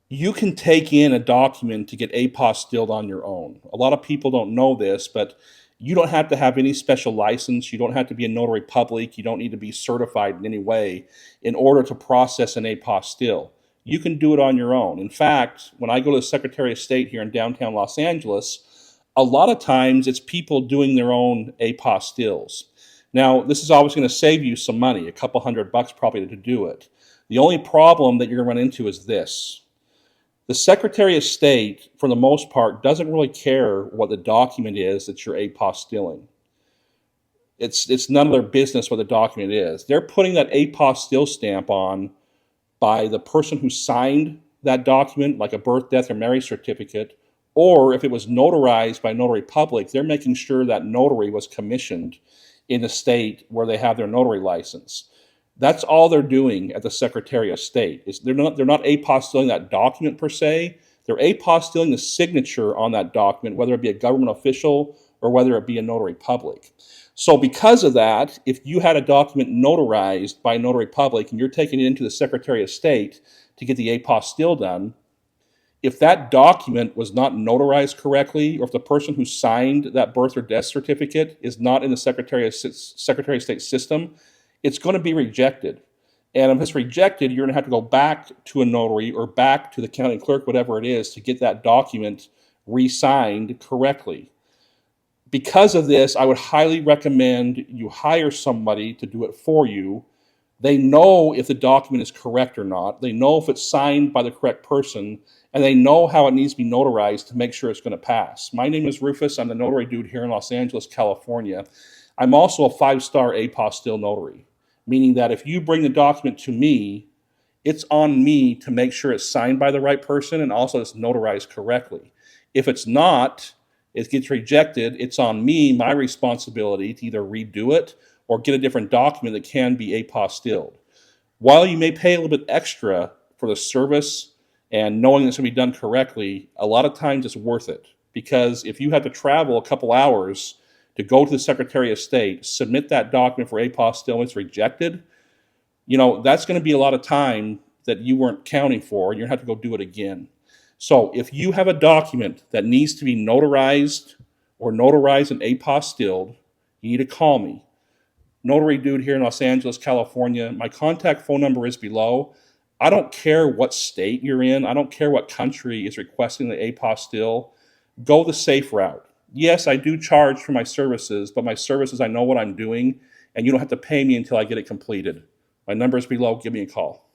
You can take in a document to get apostilled on your own. A lot of people don't know this, but you don't have to have any special license. You don't have to be a notary public. You don't need to be certified in any way in order to process an apostille. You can do it on your own. In fact, when I go to the Secretary of State here in downtown Los Angeles, a lot of times it's people doing their own apostilles. Now, this is always going to save you some money, a couple $100 probably to do it. The only problem that you're going to run into is this: the Secretary of State, for the most part, doesn't really care what the document is that you're apostilling. It's none of their business what the document is. They're putting that apostille stamp on by the person who signed that document, like a birth, death, or marriage certificate, or if it was notarized by notary public, they're making sure that notary was commissioned in the state where they have their notary license. That's all they're doing at the Secretary of State. They're not apostilling that document per se. They're apostilling the signature on that document, whether it be a government official or whether it be a notary public. So because of that, if you had a document notarized by a notary public and you're taking it into the Secretary of State to get the apostille done, if that document was not notarized correctly, or if the person who signed that birth or death certificate is not in the Secretary of State system, it's going to be rejected. And if it's rejected, you're going to have to go back to a notary or back to the county clerk, whatever it is, to get that document re-signed correctly. Because of this, I would highly recommend you hire somebody to do it for you. They know if the document is correct or not. They know if it's signed by the correct person, and they know how it needs to be notarized to make sure it's going to pass. My name is Rufus. I'm the notary dude here in Los Angeles, California. I'm also a 5-star apostille notary, meaning that if you bring the document to me, it's on me to make sure it's signed by the right person and also it's notarized correctly. If it's not, it gets rejected, it's on me, my responsibility to either redo it or get a different document that can be apostilled. While you may pay a little bit extra for the service and knowing it's going to be done correctly, a lot of times it's worth it. Because if you have to travel a couple hours to go to the Secretary of State, submit that document for apostille, and it's rejected, that's going to be a lot of time that you weren't counting for, and you're going to have to go do it again. So if you have a document that needs to be notarized or notarized and apostilled, you need to call me. Notary dude here in Los Angeles, California. My contact phone number is below. I don't care what state you're in. I don't care what country is requesting the apostille. Go the safe route. Yes, I do charge for my services, but my services, I know what I'm doing, and you don't have to pay me until I get it completed. My number is below. Give me a call.